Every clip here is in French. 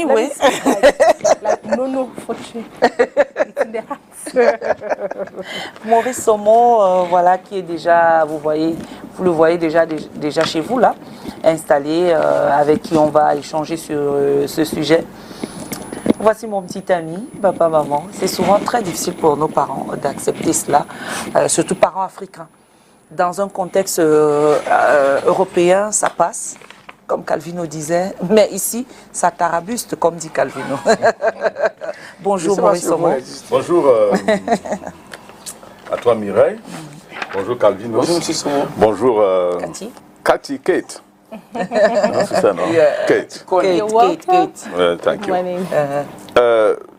Anyway. Like, no, for sure. It's in the heart. Maurice Somo, voilà, qui est déjà, vous le voyez déjà chez vous, là, installé, avec qui on va échanger sur ce sujet. Voici mon petit ami, papa, maman. C'est souvent très difficile pour nos parents d'accepter cela, surtout parents africains. Dans un contexte européen, ça passe, comme Calvino disait, mais ici, ça tarabuste, comme dit Calvino. Bonjour Maurice Somo. Bonjour à toi Mireille. Bonjour Calvino. Bonjour M. Somo. Bonjour Cathy. Kate. Non, c'est ça, non? Yeah. Kate. Kate. Thank you. My name.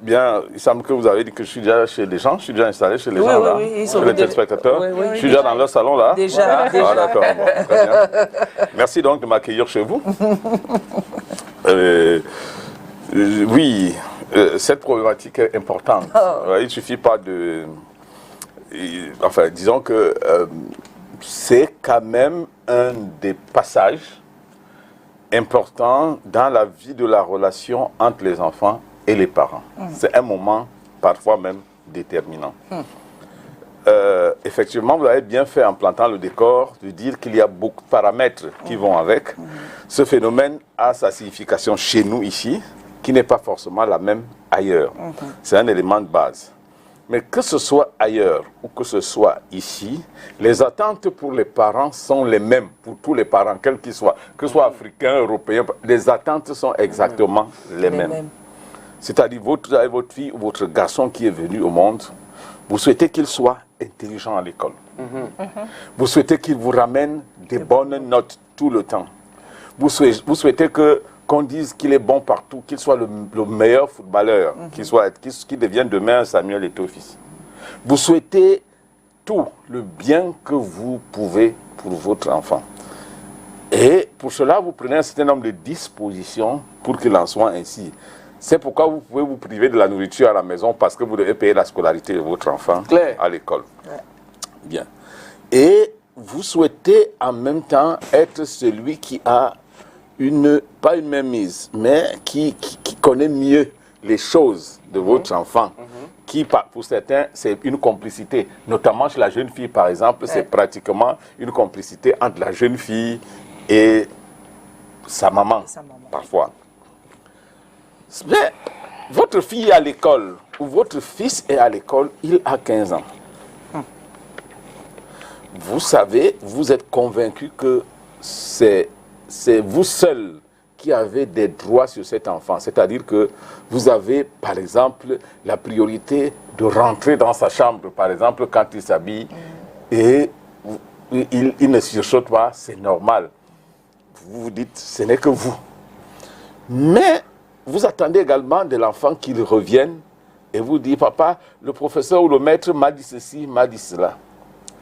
Bien, il semble que vous avez dit que je suis déjà chez les gens, je suis déjà installé chez les gens là, ils chez sont les téléspectateurs. Oui. Je suis déjà dans leur salon là. Déjà. Ah, d'accord, bon, très bien. Merci donc de m'accueillir chez vous. Oui, cette problématique est importante. Il ne suffit pas de... Enfin, disons que c'est quand même un des passages importants dans la vie de la relation entre les enfants et les parents. C'est un moment parfois même déterminant. Effectivement, vous avez bien fait en plantant le décor de dire qu'il y a beaucoup de paramètres qui vont avec. Ce phénomène a sa signification chez nous ici, qui n'est pas forcément la même ailleurs. C'est un élément de base. Mais que ce soit ailleurs ou que ce soit ici, les attentes pour les parents sont les mêmes pour tous les parents, quels qu'ils soient, que ce soit africains, européens, les attentes sont exactement les mêmes. C'est-à-dire, votre fille ou votre garçon qui est venu au monde, vous souhaitez qu'il soit intelligent à l'école. Vous souhaitez qu'il vous ramène des bonnes notes tout le temps. Vous souhaitez qu'on dise qu'il est bon partout, qu'il soit le meilleur footballeur, qu'il devienne demain un Samuel Eto'o-fils. Vous souhaitez tout le bien que vous pouvez pour votre enfant. Et pour cela, vous prenez un certain nombre de dispositions pour qu'il en soit ainsi. C'est pourquoi vous pouvez vous priver de la nourriture à la maison parce que vous devez payer la scolarité de votre enfant à l'école. Bien. Et vous souhaitez en même temps être celui qui a pas une mainmise, mais qui connaît mieux les choses de votre enfant. Qui, pour certains, c'est une complicité. Notamment chez la jeune fille, par exemple, c'est pratiquement une complicité entre la jeune fille et sa maman, parfois. Mais votre fille est à l'école, ou votre fils est à l'école, il a 15 ans. Vous savez, vous êtes convaincu que c'est vous seul qui avez des droits sur cet enfant. C'est-à-dire que vous avez, par exemple, la priorité de rentrer dans sa chambre, par exemple, quand il s'habille, et il ne sursaute pas, c'est normal. Vous vous dites, ce n'est que vous. Mais vous attendez également de l'enfant qu'il revienne et vous dit, papa, le professeur ou le maître m'a dit ceci, m'a dit cela.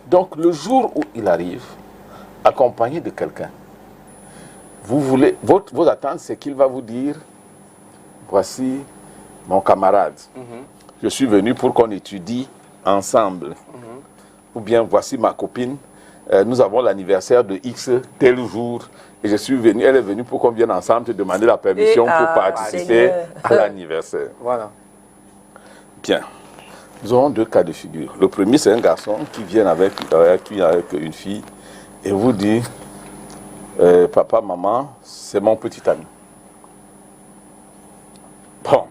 Donc, le jour où il arrive, accompagné de quelqu'un, vos attentes, c'est qu'il va vous dire, voici mon camarade, je suis venu pour qu'on étudie ensemble. Ou bien, voici ma copine, nous avons l'anniversaire de X tel jour, et je suis venu, elle est venue pour qu'on vienne ensemble te demander la permission pour participer à l'anniversaire. Voilà. Bien. Nous avons deux cas de figure. Le premier, c'est un garçon qui vient avec une fille et vous dit, papa, maman, c'est mon petit ami. Bon,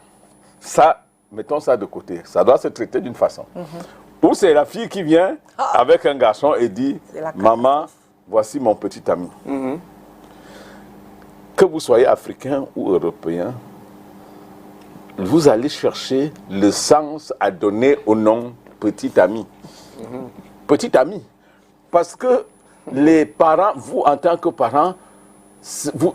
ça, mettons ça de côté. Ça doit se traiter d'une façon. Ou c'est la fille qui vient avec un garçon et dit, maman, voici mon petit ami. Que vous soyez africain ou européen, vous allez chercher le sens à donner au nom petit ami. Petit ami. Parce que les parents, vous en tant que parents,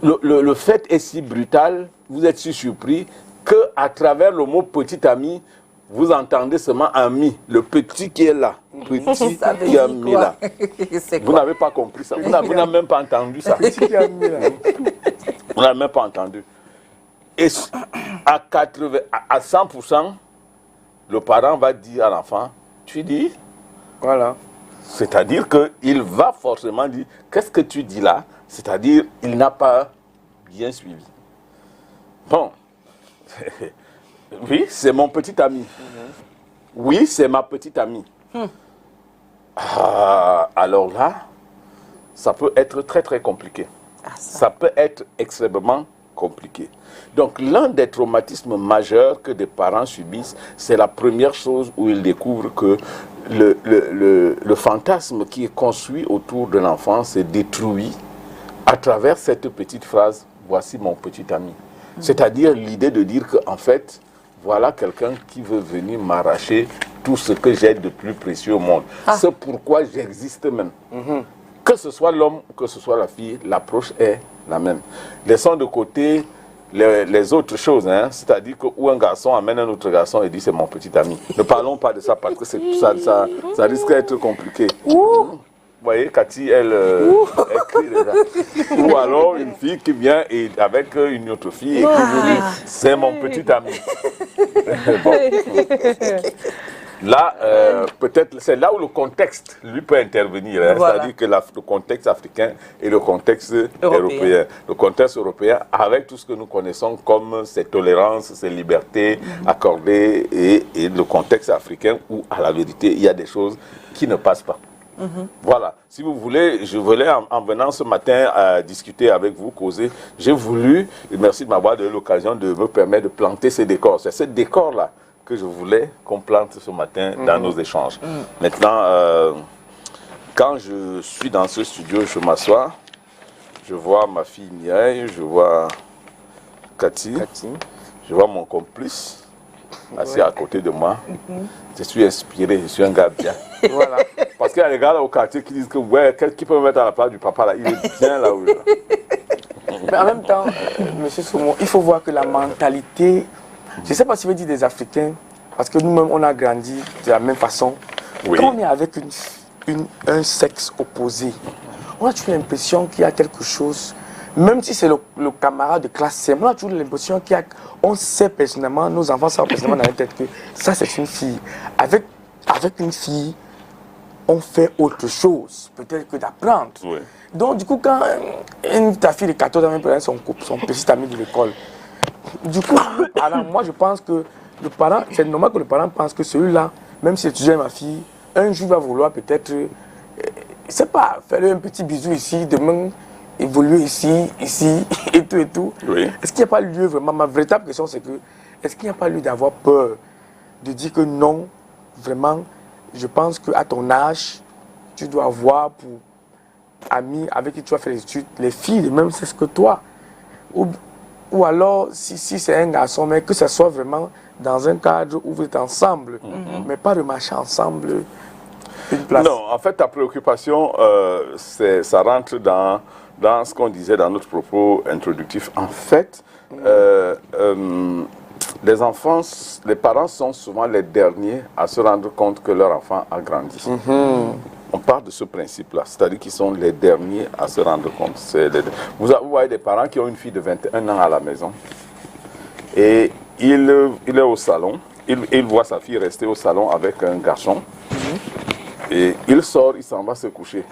le fait est si brutal, vous êtes si surpris, qu'à travers le mot petit ami, vous entendez seulement ami, le petit qui est là. Petit qui est mis là. Vous n'avez pas compris ça. Vous n'avez même pas entendu ça. Vous n'avez même pas entendu. Et à 100%, le parent va dire à l'enfant, tu dis, voilà. C'est-à-dire qu'il va forcément dire, qu'est-ce que tu dis là? C'est-à-dire, il n'a pas bien suivi. Bon, Oui, c'est mon petit ami. Oui, c'est ma petite amie. Alors là, ça peut être très très compliqué. Ça peut être extrêmement compliqué. Donc l'un des traumatismes majeurs que des parents subissent, c'est la première chose où ils découvrent que le fantasme qui est construit autour de l'enfant s'est détruit à travers cette petite phrase « voici mon petit ami ». C'est-à-dire l'idée de dire qu'en fait, voilà quelqu'un qui veut venir m'arracher tout ce que j'ai de plus précieux au monde. C'est pourquoi j'existe même. Que ce soit l'homme, que ce soit la fille, l'approche est la même. Laissons de côté les autres choses, hein. C'est-à-dire que où un garçon amène un autre garçon et dit c'est mon petit ami. Ne parlons pas de ça parce que ça risque d'être compliqué. Vous voyez, Cathy, elle crie déjà. Ou alors une fille qui vient et, avec une autre fille et qui vous dit c'est mon petit ami. Bon. Là, peut-être, c'est là où le contexte, lui, peut intervenir. Hein. Voilà. C'est-à-dire que le contexte africain et le contexte européen. Le contexte européen, avec tout ce que nous connaissons comme ces tolérances, ces libertés accordées, et le contexte africain où, à la vérité, il y a des choses qui ne passent pas. Voilà. Si vous voulez, je voulais, en venant ce matin discuter avec vous, causer, j'ai voulu, et merci de m'avoir donné l'occasion de me permettre de planter ces décors. C'est ce décor-là que je voulais qu'on plante ce matin dans nos échanges. Maintenant, quand je suis dans ce studio, je m'assois, je vois ma fille Mireille, je vois Cathy, je vois mon complice assis à côté de moi. Je suis inspiré, je suis un gars bien. Voilà. Parce qu'il y a des gars là au quartier qui disent que ouais, qui peut me mettre à la place du papa là, il est bien là où il est. Mais en même temps, monsieur Soumou, il faut voir que la mentalité, je ne sais pas si je veux dire des Africains, parce que nous-mêmes, on a grandi de la même façon. Oui. Quand on est avec un sexe opposé, on a toujours l'impression qu'il y a quelque chose, même si c'est le camarade de classe, on a toujours l'impression qu'il y a, on sait personnellement, nos enfants savent personnellement dans la tête que ça c'est une fille. Avec une fille, on fait autre chose, peut-être que d'apprendre. Oui. Donc du coup, quand ta fille de 14 ans prend son petit ami de l'école, du coup, le parent, moi je pense que le parent, c'est normal que le parent pense que celui-là, même si tu aimes ma fille, un jour va vouloir peut-être, c'est pas, faire un petit bisou ici, demain évoluer ici, et tout. Oui. Est-ce qu'il n'y a pas lieu vraiment, ma véritable question c'est que, est-ce qu'il n'y a pas lieu d'avoir peur, de dire que non, vraiment, je pense qu'à ton âge, tu dois avoir pour amis avec qui tu vas faire les études, les filles de même sexe que toi. Ou alors, si c'est un garçon, mais que ce soit vraiment dans un cadre où vous êtes ensemble, mais pas de marcher ensemble une place. Non, en fait, ta préoccupation, ça rentre dans ce qu'on disait dans notre propos introductif. En fait, les enfants, les parents sont souvent les derniers à se rendre compte que leur enfant a grandi. On part de ce principe-là, c'est-à-dire qu'ils sont les derniers à se rendre compte. Vous voyez des parents qui ont une fille de 21 ans à la maison et il est au salon, il voit sa fille rester au salon avec un garçon et il sort, il s'en va se coucher.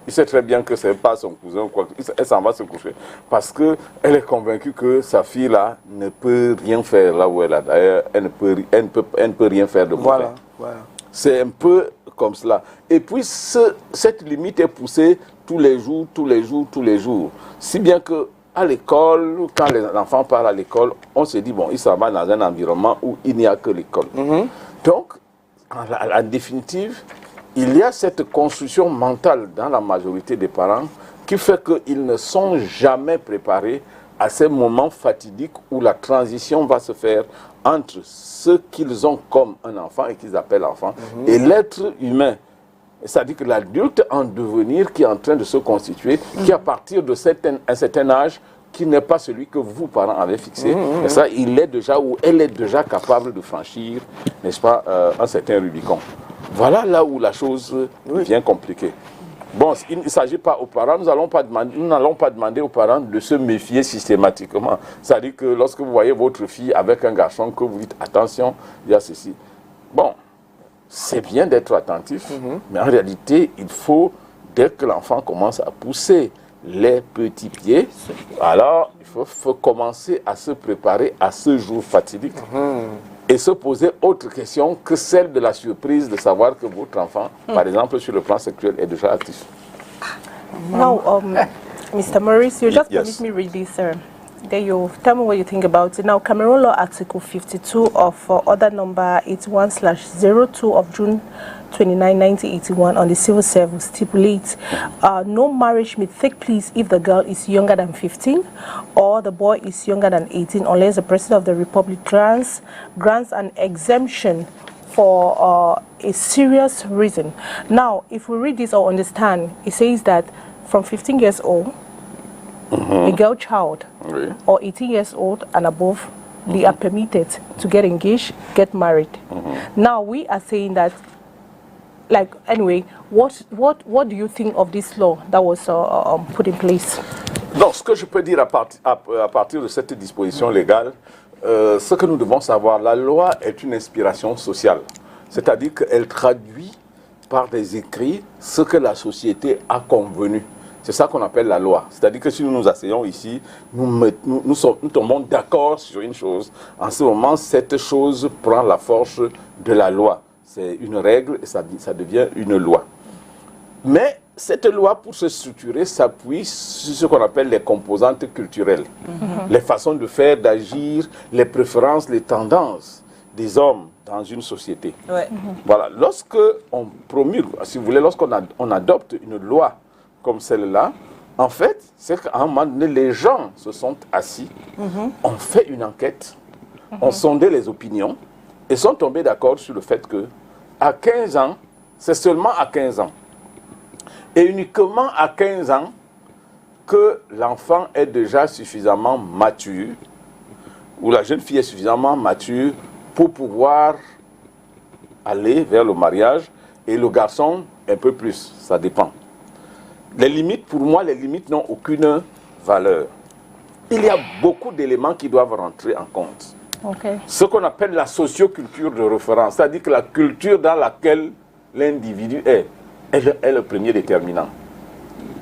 Il sait très bien que ce n'est pas son cousin ou quoi, elle s'en va se coucher parce qu'elle est convaincue que sa fille-là ne peut rien faire là où elle est. D'ailleurs, elle ne peut rien faire de mauvais. Voilà. C'est un peu comme cela. Et puis, cette limite est poussée tous les jours. Si bien qu'à l'école, quand les enfants partent à l'école, on se dit, bon, ils s'en vont dans un environnement où il n'y a que l'école. Donc, en définitive, il y a cette construction mentale dans la majorité des parents qui fait qu'ils ne sont jamais préparés à ces moments fatidiques où la transition va se faire entre ce qu'ils ont comme un enfant et qu'ils appellent enfant et l'être humain. C'est-à-dire que l'adulte en devenir qui est en train de se constituer, qui à partir de un certain âge, qui n'est pas celui que vous, parents, avez fixé, mais ça, il est déjà ou elle est déjà capable de franchir, n'est-ce pas, un certain Rubicon. Voilà là où la chose devient compliquée. Bon, il ne s'agit pas aux parents, nous n'allons pas demander aux parents de se méfier systématiquement. C'est-à-dire que lorsque vous voyez votre fille avec un garçon, que vous dites attention, il y a ceci. Bon, c'est bien d'être attentif, mais en réalité, il faut, dès que l'enfant commence à pousser les petits pieds. Alors, il faut commencer à se préparer à ce jour fatidique et se poser autre question que celle de la surprise de savoir que votre enfant, par exemple, sur le plan sexuel, est déjà actif. Now, Mr. Maurice, you just Yes. permit me read this, then you tell me what you think about it. Now, Cameroon Law Article 52 of Order Number 81/02 of June 29, 1981 on the civil service stipulates no marriage may take place if the girl is younger than 15 or the boy is younger than 18 unless the President of the Republic grants an exemption for a serious reason. Now, if we read this or understand, it says that from 15 years old, a girl child, or 18 years old and above, they are permitted to get engaged, get married. Now, we are saying that, like, anyway, what do you think of this law that was put in place? Donc, ce que je peux dire à partir de cette disposition légale, ce que nous devons savoir, la loi est une inspiration sociale. C'est-à-dire qu'elle traduit par des écrits ce que la société a convenu. C'est ça qu'on appelle la loi. C'est-à-dire que si nous nous asseyons ici, nous tombons d'accord sur une chose. En ce moment, cette chose prend la force de la loi. C'est une règle et ça devient une loi. Mais cette loi, pour se structurer, s'appuie sur ce qu'on appelle les composantes culturelles. Les façons de faire, d'agir, les préférences, les tendances des hommes dans une société. Voilà. Lorsque on promulgue, si vous voulez, lorsqu'on adopte une loi comme celle-là, en fait, c'est qu'à un moment donné, les gens se sont assis, ont fait une enquête, ont sondé les opinions et sont tombés d'accord sur le fait que à 15 ans, c'est seulement à 15 ans, et uniquement à 15 ans, que l'enfant est déjà suffisamment mature, ou la jeune fille est suffisamment mature pour pouvoir aller vers le mariage, et le garçon un peu plus, ça dépend. Les limites, pour moi, les limites n'ont aucune valeur. Il y a beaucoup d'éléments qui doivent rentrer en compte. Ce qu'on appelle la socioculture de référence, c'est-à-dire que la culture dans laquelle l'individu est le premier déterminant.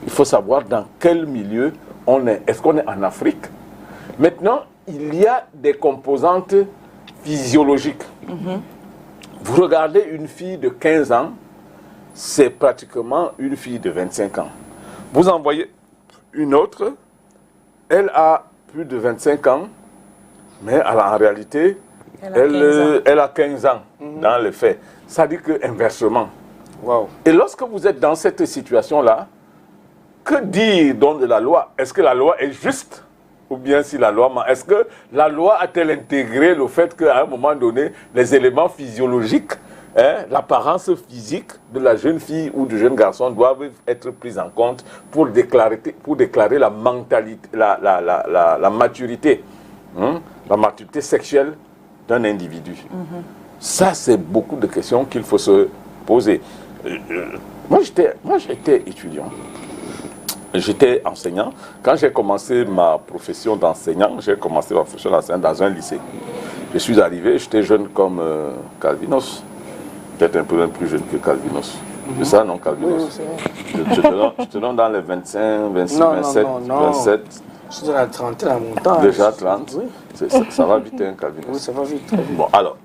Il faut savoir dans quel milieu on est. Est-ce qu'on est en Afrique? Maintenant, il y a des composantes physiologiques. Vous regardez une fille de 15 ans, c'est pratiquement une fille de 25 ans. Vous en voyez une autre, elle a plus de 25 ans, mais en réalité, elle a 15 ans dans les faits. Ça dit que inversement. Wow. Et lorsque vous êtes dans cette situation-là, que dire donc de la loi? Est-ce que la loi est juste? Ou bien si la loi... Est-ce que la loi a-t-elle intégré le fait qu'à un moment donné, les éléments physiologiques, l'apparence physique de la jeune fille ou du jeune garçon doivent être pris en compte pour déclarer la mentalité, la maturité, la maturité sexuelle d'un individu. Ça, c'est beaucoup de questions qu'il faut se poser. Moi, j'étais étudiant. J'étais enseignant. Quand j'ai commencé ma profession d'enseignant, dans un lycée. Je suis arrivé, j'étais jeune comme Calvinos. Peut-être un peu même plus jeune que Calvinos. C'est ça, non, Calvinos? Je te donne dans les 25, 26, 27, 27. Je suis dans la trentaine à mon temps. Déjà 30? Oui. Ça va vite, hein, Calvinos? Oui, ça va vite. Bon, alors,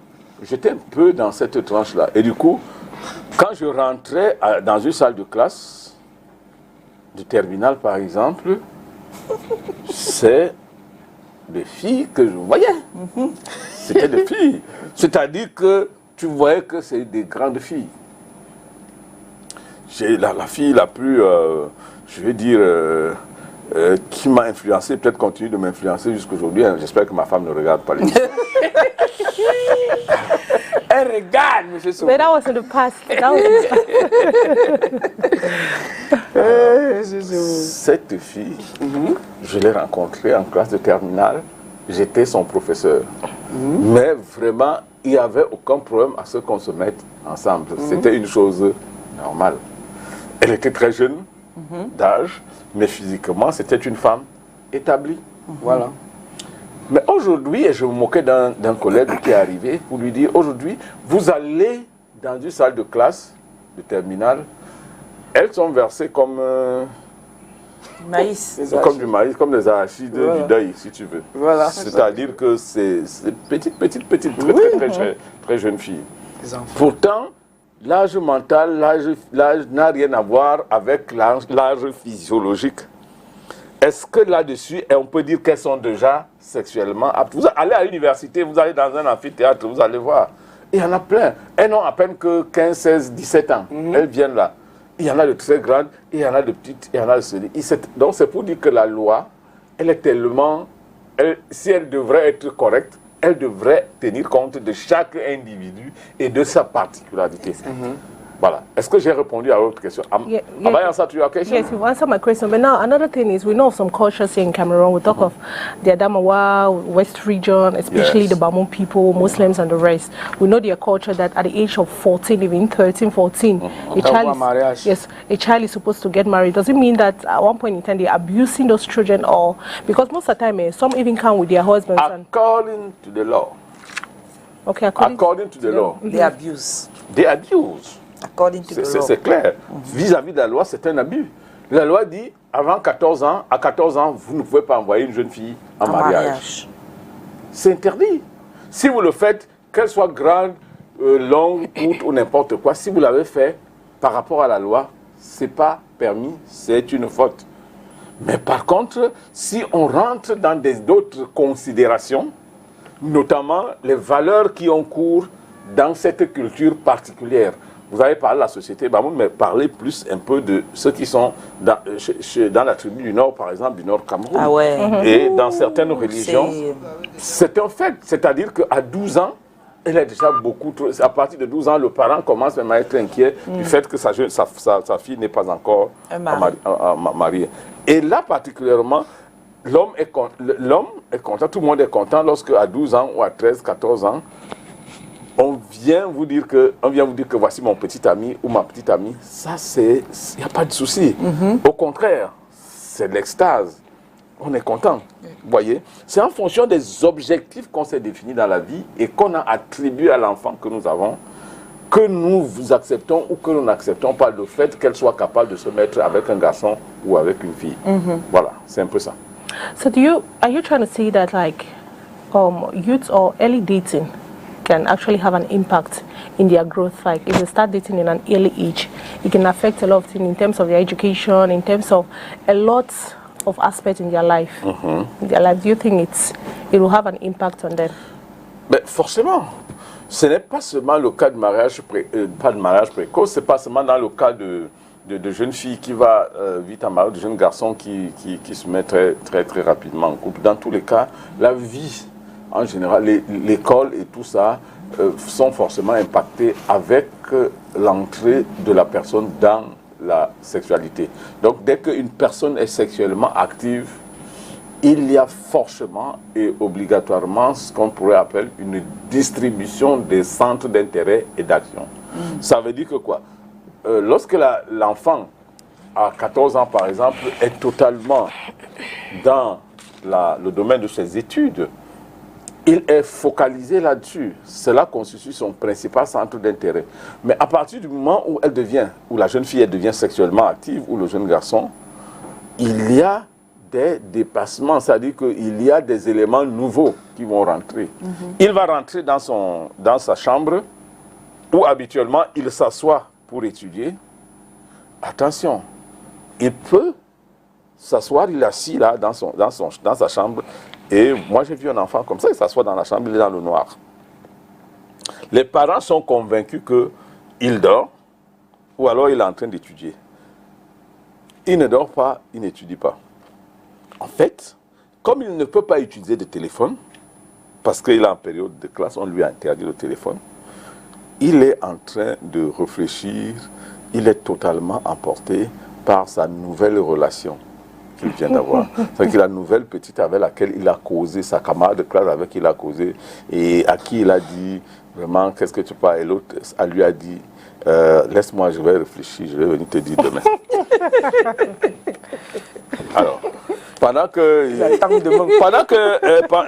j'étais un peu dans cette tranche-là. Et du coup, quand je rentrais dans une salle de classe, de terminale par exemple, c'est des filles que je voyais. C'était des filles. C'est-à-dire que tu voyais que c'est des grandes filles. J'ai la fille la plus, je vais dire, qui m'a influencé, peut-être continue de m'influencer jusqu'aujourd'hui. Hein. J'espère que ma femme ne regarde pas les Elle regarde, monsieur Somo. But that was in the past. Cette fille, je l'ai rencontrée en classe de terminale. J'étais son professeur. Mais vraiment, il n'y avait aucun problème à ce qu'on se mette ensemble. C'était une chose normale. Elle était très jeune d'âge, mais physiquement, c'était une femme établie. Voilà. Mais aujourd'hui, et je me moquais d'un collègue qui est arrivé pour lui dire, aujourd'hui, vous allez dans une salle de classe de terminale, elles sont versées comme Maïs. Comme du maïs, comme des arachides, du deuil, si tu veux. Voilà. C'est-à-dire que c'est petite, très jeune fille. Pourtant, l'âge mental, l'âge n'a rien à voir avec l'âge physiologique. Est-ce que là-dessus, on peut dire qu'elles sont déjà sexuellement aptes? Vous allez à l'université, vous allez dans un amphithéâtre, vous allez voir. Il y en a plein. Elles n'ont à peine que 15, 16, 17 ans. Elles viennent là. Il y en a de très grandes, il y en a de petites, il y en a de solides. Donc c'est pour dire que la loi, elle est tellement... si elle devrait être correcte, elle devrait tenir compte de chaque individu et de sa particularité. Voilà. Est-ce que j'ai répondu à votre question? Have I answered to your question? Yes, you've answered my question. But now, another thing is, we know of some cultures here in Cameroon. We talk of the Adamawa, West region, especially the Bamon people, Muslims, and the rest. We know their culture that at the age of 14, even 13, 14, a child is supposed to get married. Does it mean that at one point in time they're abusing those children? Or because most of the time, some even come with their husbands. According to the law. Okay, according to the law. They abuse. They abuse. According to the law. C'est clair. Vis-à-vis de la loi, c'est un abus. La loi dit, avant 14 ans, à 14 ans, vous ne pouvez pas envoyer une jeune fille en mariage. C'est interdit. Si vous le faites, qu'elle soit grande, longue, courte ou n'importe quoi, si vous l'avez fait par rapport à la loi, ce n'est pas permis, c'est une faute. Mais par contre, si on rentre dans d'autres considérations, notamment les valeurs qui ont cours dans cette culture particulière. Vous avez parlé de la société Bamoun, mais parlez plus un peu de ceux qui sont dans la tribu du Nord, par exemple, du Nord Cameroun. Ah ouais. Et dans certaines religions, c'est un fait. C'est-à-dire qu'à 12 ans, elle est déjà beaucoup trop... À partir de 12 ans, le parent commence même à être inquiet du fait que sa fille n'est pas encore mariée. Et là, particulièrement, l'homme est content, tout le monde est content lorsque à 12 ans ou à 13, 14 ans, on vient vous dire que voici mon petit ami ou ma petite amie. Ça, il n'y a pas de souci. Au contraire, c'est l'extase. On est content. Vous voyez, c'est en fonction des objectifs qu'on s'est définis dans la vie et qu'on a attribué à l'enfant que nous avons, que nous acceptons ou que nous n'acceptons pas le fait qu'elle soit capable de se mettre avec un garçon ou avec une fille. Voilà, c'est un peu ça. So are you trying to say that like youth or early dating can actually have an impact in their growth? Like if they start dating in an early age, it can affect a lot of things in terms of their education, in terms of a lot of aspects in their life. Do you think it will have an impact on them? Mais forcément. Ce n'est pas seulement le cas de mariage, précoce, c'est pas seulement dans le cas de jeunes filles qui va vite en mariage, de jeunes garçons qui se mettent très, très, très rapidement en couple. Dans tous les cas, la vie en général, l'école et tout ça sont forcément impactés avec l'entrée de la personne dans la sexualité. Donc dès qu'une personne est sexuellement active, il y a forcément et obligatoirement ce qu'on pourrait appeler une distribution des centres d'intérêt et d'action. Ça veut dire que quoi? Lorsque l'enfant à 14 ans par exemple est totalement dans le domaine de ses études, il est focalisé là-dessus. Cela constitue son principal centre d'intérêt. Mais à partir du moment où la jeune fille devient sexuellement active, ou le jeune garçon, il y a des dépassements, c'est-à-dire qu'il y a des éléments nouveaux qui vont rentrer. Il va rentrer dans sa chambre, où habituellement il s'assoit pour étudier. Attention, il peut s'asseoir, il est assis là dans sa chambre. Et moi, j'ai vu un enfant comme ça, il s'assoit dans la chambre, il est dans le noir. Les parents sont convaincus qu'il dort, ou alors il est en train d'étudier. Il ne dort pas, il n'étudie pas. En fait, comme il ne peut pas utiliser de téléphone, parce qu'il est en période de classe, on lui a interdit le téléphone, il est en train de réfléchir, il est totalement emporté par sa nouvelle relation qu'il vient d'avoir. C'est-à-dire la nouvelle petite avec laquelle il a causé, sa camarade de classe avec qui il a causé, et à qui il a dit, vraiment, qu'est-ce que tu parles? Et l'autre, elle lui a dit, laisse-moi, je vais réfléchir, je vais venir te dire demain. Alors, pendant que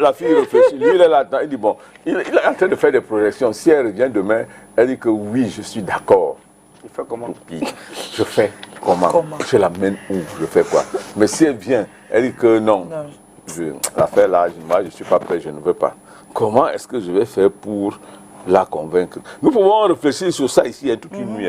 la fille réfléchit, lui il est là-dedans, il dit, bon, il est en train de faire des projections. Si elle revient demain, elle dit que oui, je suis d'accord. Je fais comment? Je fais comment? Je l'amène où? Je fais quoi? Mais si elle vient, elle dit que non. L'affaire là, moi je ne suis pas prêt, je ne veux pas. Comment est-ce que je vais faire pour la convaincre? Nous pouvons réfléchir sur ça ici toute une nuit.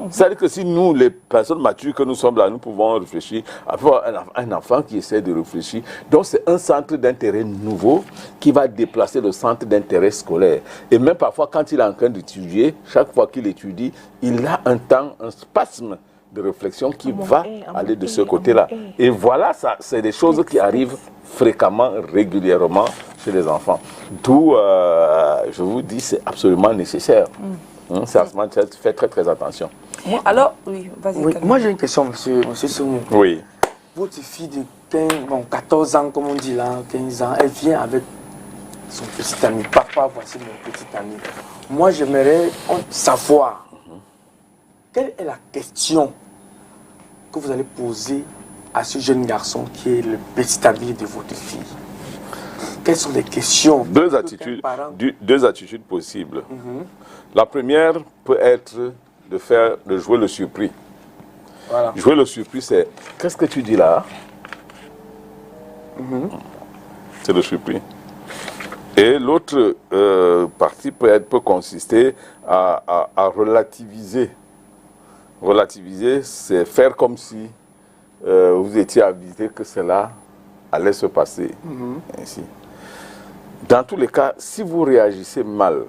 C'est-à-dire que si nous, les personnes matures que nous sommes là, nous pouvons réfléchir, avoir un enfant qui essaie de réfléchir. Donc c'est un centre d'intérêt nouveau qui va déplacer le centre d'intérêt scolaire. Et même parfois quand il est en train d'étudier, chaque fois qu'il étudie, il a un temps, un spasme de réflexion qui va aller de ce côté-là. Et voilà, ça, c'est des choses qui arrivent fréquemment, régulièrement chez les enfants. D'où, je vous dis, c'est absolument nécessaire. Faites très, très attention. Alors, oui, vas-y. Oui, moi, j'ai une question, monsieur Soumou. Oui. Votre fille de 14 ans, comme on dit là, 15 ans, elle vient avec son petit ami. Papa, voici mon petit ami. Moi, j'aimerais savoir quelle est la question que vous allez poser à ce jeune garçon qui est le petit ami de votre fille. Quelles sont les questions? Deux attitudes possibles. La première peut être de jouer le surpris. Voilà. Jouer le surpris, c'est qu'est-ce que tu dis là? C'est le surpris. Et l'autre partie peut consister à relativiser. Relativiser, c'est faire comme si vous étiez avisé que cela allait se passer. Ainsi. Dans tous les cas, si vous réagissez mal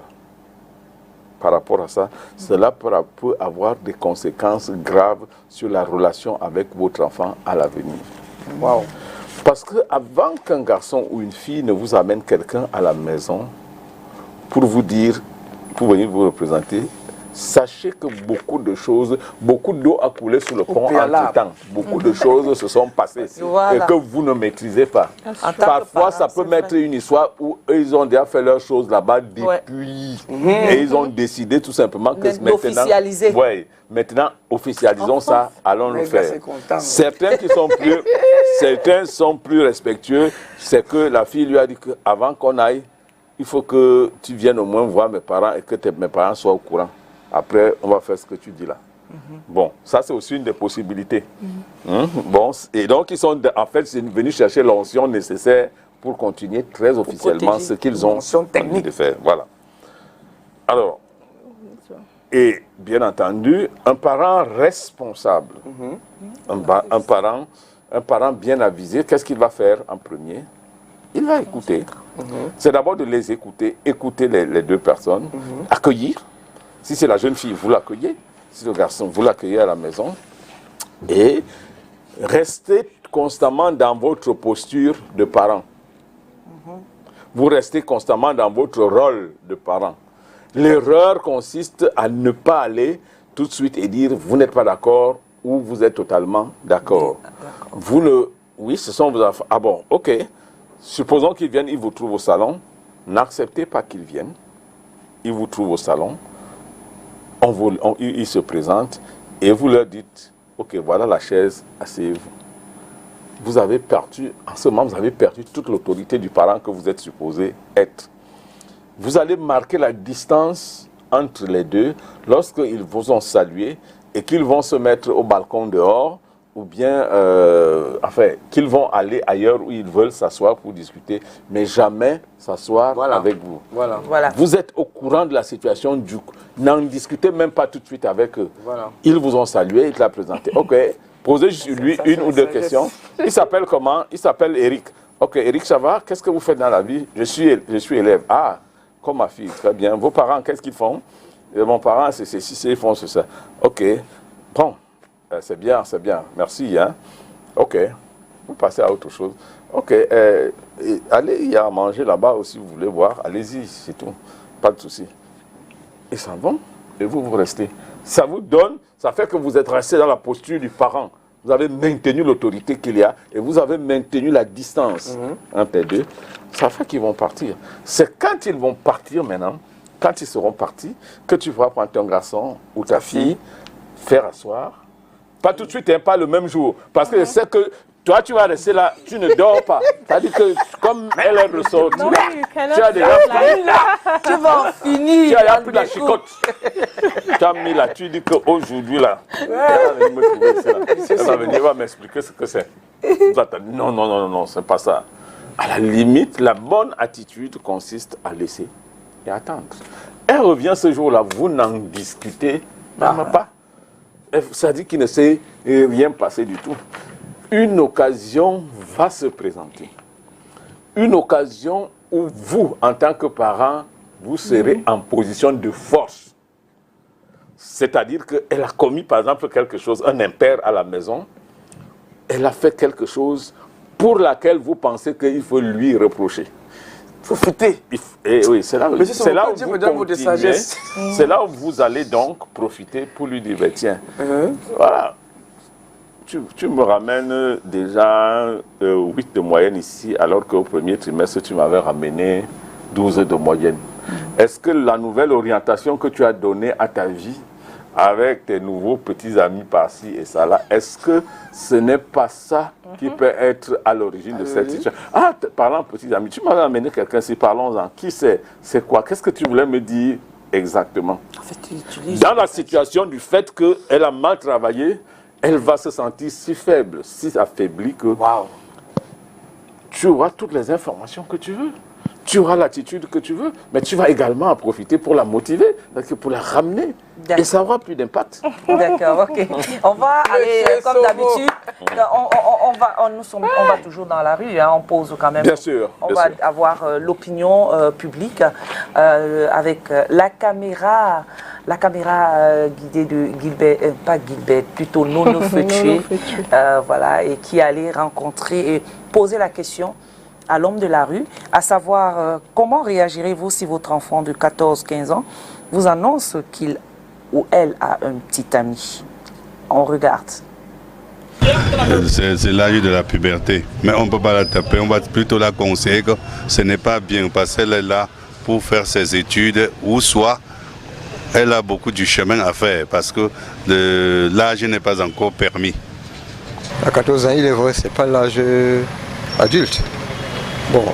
par rapport à ça, cela peut avoir des conséquences graves sur la relation avec votre enfant à l'avenir. Wow. Parce qu'avant qu'un garçon ou une fille ne vous amène quelqu'un à la maison pour vous dire, pour venir vous représenter, sachez que beaucoup de choses, beaucoup d'eau a coulé sous le pont entre-temps. Beaucoup de choses se sont passées et que vous ne maîtrisez pas. Parfois, ça peut mettre une histoire où eux, ils ont déjà fait leurs choses là-bas depuis. Et ils ont décidé tout simplement que maintenant, officialisons ça, allons le faire. Certains sont plus respectueux. C'est que la fille lui a dit qu'avant qu'on aille, il faut que tu viennes au moins voir mes parents et que mes parents soient au courant. Après, on va faire ce que tu dis là. Bon, ça c'est aussi une des possibilités. Bon, et donc ils sont en fait venus chercher l'onction nécessaire pour continuer très officiellement ce qu'ils ont envie de faire. Voilà. Alors, et bien entendu, un parent responsable, un parent bien avisé, qu'est-ce qu'il va faire en premier? Il va écouter. C'est d'abord de les écouter les deux personnes, accueillir. Si c'est la jeune fille, vous l'accueillez. Si le garçon, vous l'accueillez à la maison. Et restez constamment dans votre posture de parent. Vous restez constamment dans votre rôle de parent. L'erreur consiste à ne pas aller tout de suite et dire vous n'êtes pas d'accord ou vous êtes totalement d'accord. Oui, ce sont vos enfants. Ah bon, ok. Supposons qu'ils viennent, ils vous trouvent au salon. N'acceptez pas qu'ils viennent. Ils vous trouvent au salon. Ils se présentent et vous leur dites, ok, voilà la chaise, asseyez-vous. Vous avez perdu, en ce moment, vous avez perdu toute l'autorité du parent que vous êtes supposé être. Vous allez marquer la distance entre les deux lorsqu'ils vous ont salué et qu'ils vont se mettre au balcon dehors ou bien, qu'ils vont aller ailleurs où ils veulent s'asseoir pour discuter, mais jamais s'asseoir avec vous. Vous êtes au courant de la situation, n'en discutez même pas tout de suite avec eux. Ils vous ont salué, ils te l'ont présenté. Ok, posez sur lui une ou deux questions. Il s'appelle comment? Il s'appelle Eric. Ok, Eric, ça va? Qu'est-ce que vous faites dans la vie? Je suis élève. Ah, comme ma fille, très bien. Vos parents, qu'est-ce qu'ils font? Mon parent, c'est ceci, ils font ça. Ok, bon. C'est bien, merci. Hein? Ok, vous passez à autre chose. Ok, allez, il y a à manger là-bas aussi, vous voulez voir, allez-y, c'est tout, pas de souci. Ils s'en vont et vous restez. Ça vous donne, ça fait que vous êtes resté dans la posture du parent. Vous avez maintenu l'autorité qu'il y a et vous avez maintenu la distance entre les deux. Ça fait qu'ils vont partir. C'est quand ils vont partir maintenant, quand ils seront partis, que tu vas prendre ton garçon ou ta fille, faire asseoir. Pas tout de suite, pas le même jour. Parce que je sais que Toi, tu vas rester là, tu ne dors pas. C'est-à-dire que comme elle est ressortie, No, you cannot tu as déjà stop pris like- Tu vas en finir. tu as déjà dans pris le la découp. chicotte. Tu as mis là, tu dis qu'aujourd'hui là, elle va venir me trouver ici, là. Elle va venir, elle va m'expliquer ce que c'est. Non, non, non, non, non, c'est pas ça. À la limite, la bonne attitude consiste à laisser et attendre. Elle revient ce jour-là, vous n'en discutez même pas. Ça dit qu'il ne s'est rien passé du tout. Une occasion va se présenter. Une occasion où vous, en tant que parent, vous serez en position de force. C'est-à-dire qu'elle a commis, par exemple, quelque chose, un impair à la maison. Elle a fait quelque chose pour laquelle vous pensez qu'il faut lui reprocher. Profitez. Et oui, c'est là, c'est là où Dieu vous me donne votre continuez. sagesse. C'est là où vous allez donc profiter pour lui dire, ben, tiens, voilà, tu me ramènes déjà 8 de moyenne ici, alors qu'au premier trimestre, tu m'avais ramené 12 de moyenne. Est-ce que la nouvelle orientation que tu as donnée à ta vie, avec tes nouveaux petits amis par-ci et ça-là, est-ce que ce n'est pas ça qui peut être à l'origine de cette situation? Ah, parlant petits amis, tu m'avais amené quelqu'un ici, parlons-en. Qui c'est? C'est quoi? Qu'est-ce que tu voulais me dire exactement? En fait, tu utilises... Dans la situation du fait qu'elle a mal travaillé, elle va se sentir si faible, si affaiblie que tu auras toutes les informations que tu veux. Tu auras l'attitude que tu veux, mais tu vas également en profiter pour la motiver, pour la ramener. Et ça aura plus d'impact. D'accord, ok. On va aller, comme d'habitude, on va toujours dans la rue, hein, on pose quand même. Bien sûr. On va avoir l'opinion publique avec la caméra guidée de Gilbert, pas Gilbert, plutôt Nono Feutué, voilà, et qui allait rencontrer et poser la question à l'homme de la rue, à savoir comment réagirez-vous si votre enfant de 14-15 ans vous annonce qu'il ou elle a un petit ami. On regarde. C'est l'âge de la puberté, mais on ne peut pas la taper, on va plutôt la conseiller que ce n'est pas bien parce qu'elle est là pour faire ses études ou soit elle a beaucoup du chemin à faire parce que l'âge n'est pas encore permis. À 14 ans, il est vrai, ce n'est pas l'âge adulte. Bon,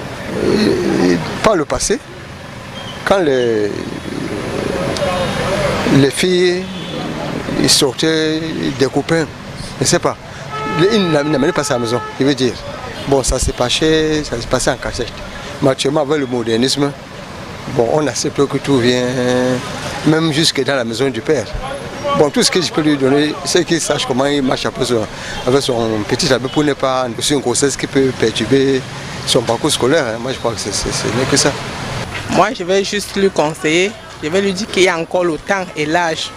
par le passé, quand les filles ils sortaient des copains, je ne sais pas, ils n'amenaient pas ça à la maison, il veut dire. Bon, ça s'est passé en cachette. Mais actuellement, avec le modernisme, bon, on accepte que tout vient, même jusque dans la maison du père. Bon, tout ce que je peux lui donner, c'est qu'il sache comment il marche avec son petit ami pour ne pas endosser une grossesse qui peut perturber son parcours scolaire. Moi, je crois que ce n'est que ça. Moi, je vais juste lui conseiller, je vais lui dire qu'il y a encore le temps et l'âge,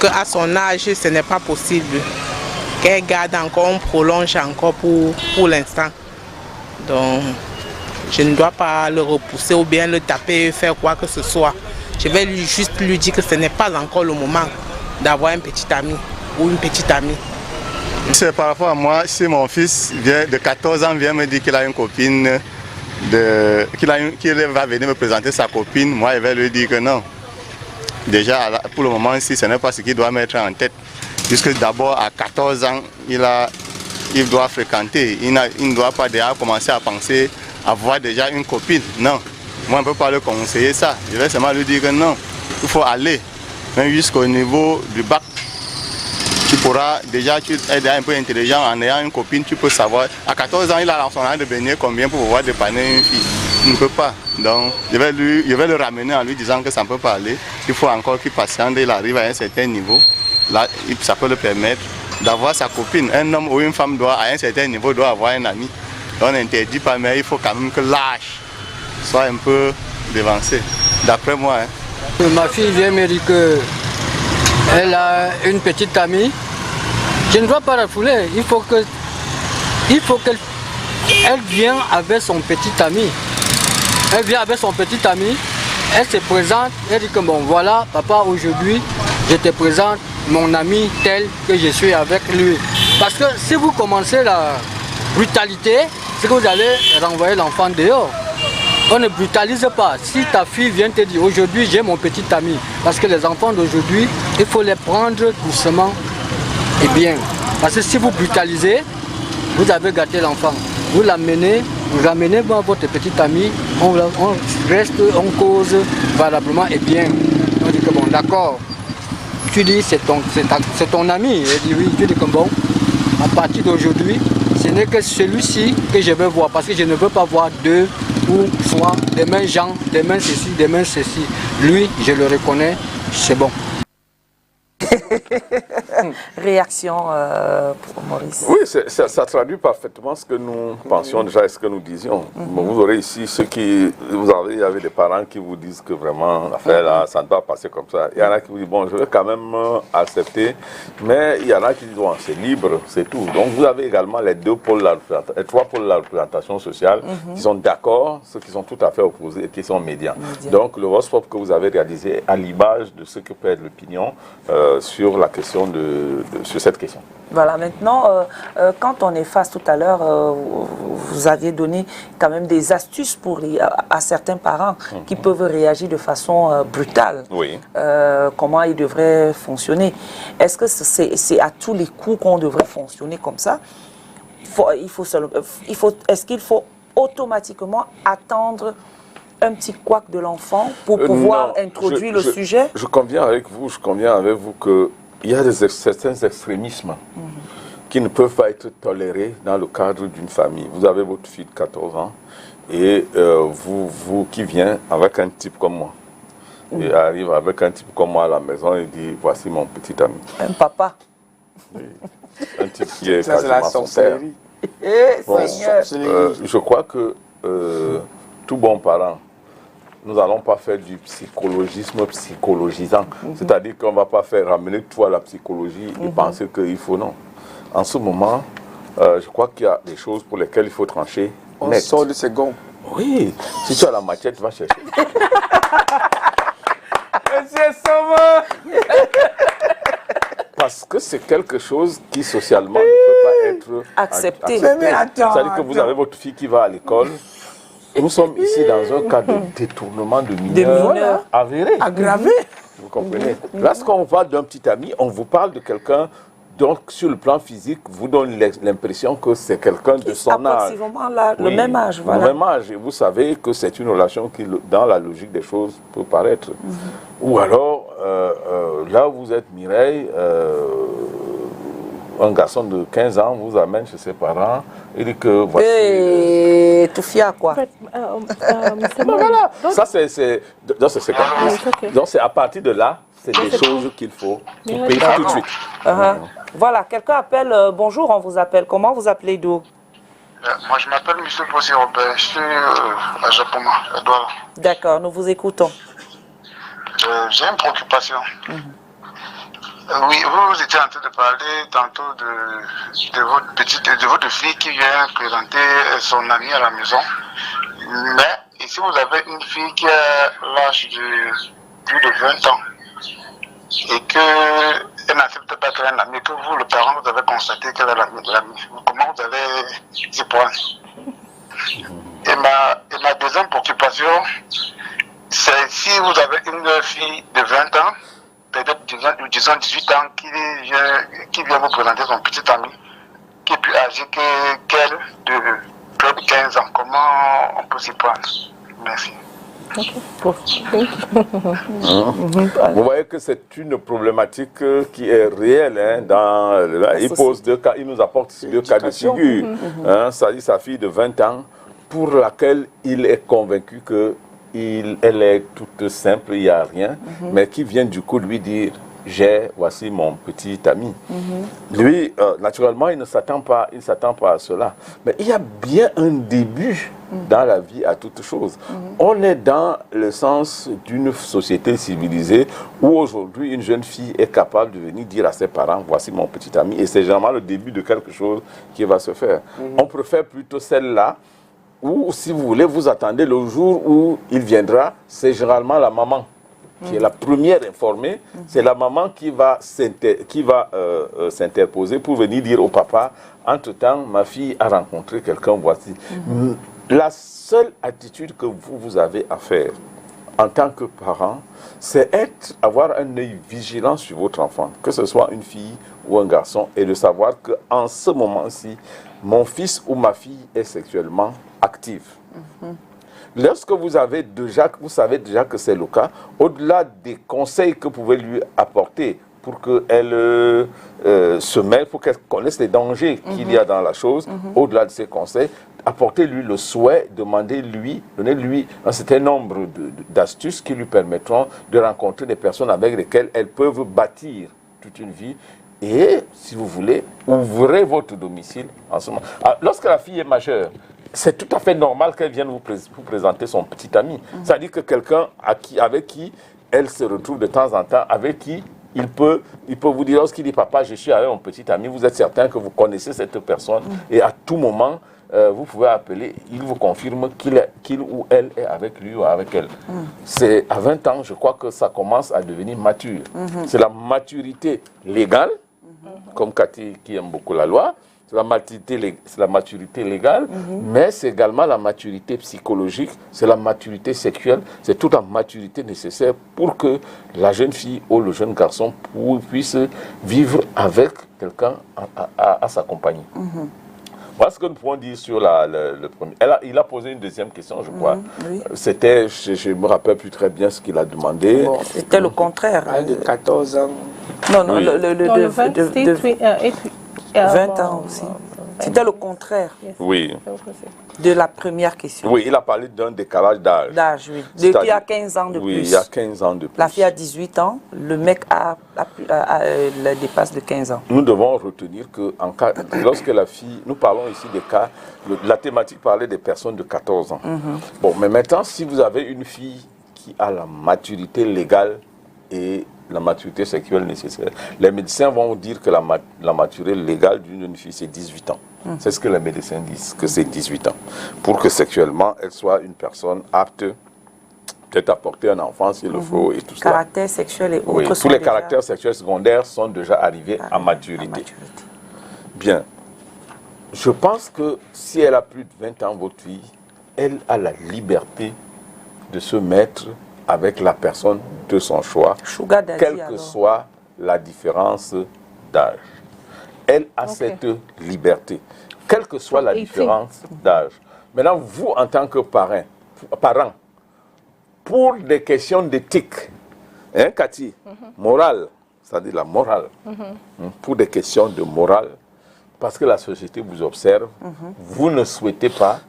qu'à son âge, ce n'est pas possible. Qu'elle garde encore, on prolonge encore pour l'instant. Donc, je ne dois pas le repousser ou bien le taper, faire quoi que ce soit. Je vais juste lui dire que ce n'est pas encore le moment d'avoir un petit ami ou une petite amie. C'est par rapport à moi, si mon fils de 14 ans vient me dire qu'il a une copine, qu'il va venir me présenter sa copine, moi je vais lui dire que non. Déjà pour le moment, si ce n'est pas ce qu'il doit mettre en tête, puisque d'abord à 14 ans, il doit fréquenter, il ne doit pas déjà commencer à penser avoir déjà une copine. Non, moi je ne peux pas le conseiller ça. Je vais seulement lui dire que non, il faut aller, même jusqu'au niveau du bac. Tu pourras déjà, tu es un peu intelligent en ayant une copine, tu peux savoir. À 14 ans, il a son âge de baigner combien pour pouvoir dépanner une fille. Il ne peut pas. Donc, je vais le ramener en lui disant que ça ne peut pas aller. Il faut encore qu'il patiente, il arrive à un certain niveau. Là, ça peut le permettre d'avoir sa copine. Un homme ou une femme à un certain niveau, doit avoir un ami. On n'interdit pas, mais il faut quand même que l'âge soit un peu dévancé. D'après moi. Hein. Ma fille vient me dire qu'elle a une petite amie. Je ne dois pas la fouler. Il faut qu'elle vienne avec son petit ami. Elle vient avec son petit ami. Elle se présente. Elle dit que bon voilà papa, aujourd'hui je te présente mon ami tel que je suis avec lui. Parce que si vous commencez la brutalité, c'est que vous allez renvoyer l'enfant dehors. On ne brutalise pas. Si ta fille vient te dire aujourd'hui j'ai mon petit ami, parce que les enfants d'aujourd'hui, il faut les prendre doucement et bien. Parce que si vous brutalisez, vous avez gâté l'enfant. Vous l'amenez, vous ramenez votre petit ami, on reste, on cause valablement et bien. On dit que bon, d'accord. Tu dis c'est ton ami. Il dit oui, tu dis que bon, à partir d'aujourd'hui, ce n'est que celui-ci que je veux voir parce que je ne veux pas voir deux ou soit des mains Jean, des mains ceci, des mains ceci. Lui, je le reconnais, c'est bon. Réaction pour Maurice. Oui, ça traduit parfaitement ce que nous pensions déjà et ce que nous disions. Vous aurez ici ceux qui... Il y avait des parents qui vous disent que vraiment, l'affaire là, ça ne va pas passer comme ça. Il y en a qui vous disent, bon, je vais quand même accepter. Mais il y en a qui disent, bon, c'est libre, c'est tout. Donc vous avez également les trois pôles de la représentation sociale qui sont d'accord, ceux qui sont tout à fait opposés et qui sont médians. Donc le horoscope que vous avez réalisé à l'image de ce que peut être l'opinion sur la question sur cette question. Voilà, maintenant, quand on est face tout à l'heure, vous aviez donné quand même des astuces à certains parents qui peuvent réagir de façon brutale. Oui. Comment ils devraient fonctionner. Est-ce que c'est à tous les coups qu'on devrait fonctionner comme ça? Est-ce qu'il faut automatiquement attendre un petit couac de l'enfant pour pouvoir introduire le sujet? Je conviens avec vous qu'il y a certains extrémismes qui ne peuvent pas être tolérés dans le cadre d'une famille. Vous avez votre fille de 14 ans et vous qui vient avec un type comme moi. Et arrive avec un type comme moi à la maison et dit, voici mon petit ami. Un papa. Oui. Un type qui est quasiment son père. Bon, je crois que tout bon parent, nous n'allons pas faire du psychologisme psychologisant. C'est-à-dire qu'on ne va pas faire ramener tout à la psychologie et penser qu'il faut non. En ce moment, je crois qu'il y a des choses pour lesquelles il faut trancher. On sort de ses gonds. Oui, si tu as la machette, va chercher. Monsieur Sauveur. Parce que c'est quelque chose qui socialement ne peut pas être accepté. C'est-à-dire que vous avez votre fille qui va à l'école. Nous sommes ici dans un cas de détournement de mineurs avéré. Aggravé. Vous comprenez? Lorsqu'on parle d'un petit ami, on vous parle de quelqu'un, donc sur le plan physique, vous donne l'impression que c'est quelqu'un de son âge. Le même âge. Voilà. Le même âge. Et vous savez que c'est une relation qui, dans la logique des choses, peut paraître. Ou alors, là où vous êtes Mireille, un garçon de 15 ans vous amène chez ses parents et dit que voici... Et tout fier, quoi. Voilà. Ça, c'est donc c'est à partir de là, c'est des choses qu'il faut payer tout de suite. Voilà, quelqu'un appelle, bonjour, on vous appelle. Comment vous appelez d'où? Moi, je m'appelle M. Posé Robert, je suis à Japoma, à Douala. D'accord, nous vous écoutons. J'ai une préoccupation. Oui, vous étiez en train de parler tantôt de votre fille qui vient présenter son ami à la maison. Mais ici, vous avez une fille qui a l'âge de plus de 20 ans et qu'elle n'accepte pas qu'elle ait un ami, que vous, le parent, vous avez constaté qu'elle a l'ami. Comment vous allez y prendre? Et ma deuxième préoccupation, c'est si vous avez une fille de 20 ans, peut-être disons 18 ans, qui vient vous présenter son petit ami, qui est plus âgé qu'elle, de près de 15 ans. Comment on peut s'y prendre? Merci. Vous voyez que c'est une problématique qui est réelle. Il nous apporte ici deux cas de figure. C'est-à-dire sa fille de 20 ans, pour laquelle il est convaincu que elle est toute simple, il n'y a rien, mais qui vient du coup lui dire, voici mon petit ami. Lui, naturellement, il ne s'attend pas à cela. Mais il y a bien un début dans la vie à toute chose. On est dans le sens d'une société civilisée où aujourd'hui, une jeune fille est capable de venir dire à ses parents, voici mon petit ami, et c'est généralement le début de quelque chose qui va se faire. On préfère plutôt celle-là, ou si vous voulez, vous attendez le jour où il viendra, c'est généralement la maman qui est la première informée, c'est la maman qui va s'interposer pour venir dire au papa, entre-temps, ma fille a rencontré quelqu'un, voici. La seule attitude que vous avez à faire en tant que parent, c'est avoir un œil vigilant sur votre enfant, que ce soit une fille ou un garçon, et de savoir qu'en ce moment-ci, mon fils ou ma fille est sexuellement active. Lorsque vous savez déjà que c'est le cas, au-delà des conseils que vous pouvez lui apporter pour qu'elle se mêle, pour qu'elle connaisse les dangers qu'il y a dans la chose, au-delà de ces conseils, apportez-lui le souhait, donnez-lui un certain nombre d'astuces qui lui permettront de rencontrer des personnes avec lesquelles elles peuvent bâtir toute une vie. Et, si vous voulez, ouvrez votre domicile en ce moment. Alors, lorsque la fille est majeure, c'est tout à fait normal qu'elle vienne vous présenter son petit ami. C'est-à-dire que quelqu'un avec qui elle se retrouve de temps en temps, avec qui il peut vous dire, lorsqu'il dit « Papa, je suis avec mon petit ami », vous êtes certain que vous connaissez cette personne et à tout moment, vous pouvez appeler, il vous confirme qu'il ou elle est avec lui ou avec elle. C'est à 20 ans, je crois que ça commence à devenir mature. C'est la maturité légale, comme Cathy qui aime beaucoup la loi, c'est la maturité légale, mais c'est également la maturité psychologique, c'est la maturité sexuelle, c'est toute la maturité nécessaire pour que la jeune fille ou le jeune garçon puisse vivre avec quelqu'un à sa compagnie. Voilà ce que nous pouvons dire sur le premier. Il a posé une deuxième question, je crois. C'était, je ne me rappelle plus très bien ce qu'il a demandé. Bon, c'était le contraire. De 14 ans. Non, le 20 ans aussi. C'était le contraire Oui. de la première question. Oui, il a parlé d'un décalage d'âge. D'âge, oui. Il y a 15 ans de plus. Oui, il y a 15 ans de plus. La fille a 18 ans, le mec le dépasse de 15 ans. Nous devons retenir que lorsque la fille, nous parlons ici des cas, la thématique parlait des personnes de 14 ans. Bon, mais maintenant, si vous avez une fille qui a la maturité légale et la maturité sexuelle nécessaire, les médecins vont vous dire que la maturité légale d'une jeune fille, c'est 18 ans. C'est ce que les médecins disent, que c'est 18 ans. Pour que sexuellement, elle soit une personne apte peut-être à porter un enfant s'il le faut et tout ça. Caractère sexuel et autres. Oui, tous les caractères sexuels secondaires sont déjà arrivés à maturité. Bien. Je pense que si elle a plus de 20 ans, votre fille, elle a la liberté de se mettre avec la personne de son choix, quelle que soit la différence d'âge. Elle a cette liberté, quelle que soit la différence d'âge. Maintenant, vous, en tant que parent, pour des questions d'éthique, hein, Cathy, morale, c'est-à-dire la morale, pour des questions de morale, parce que la société vous observe, vous ne souhaitez pas,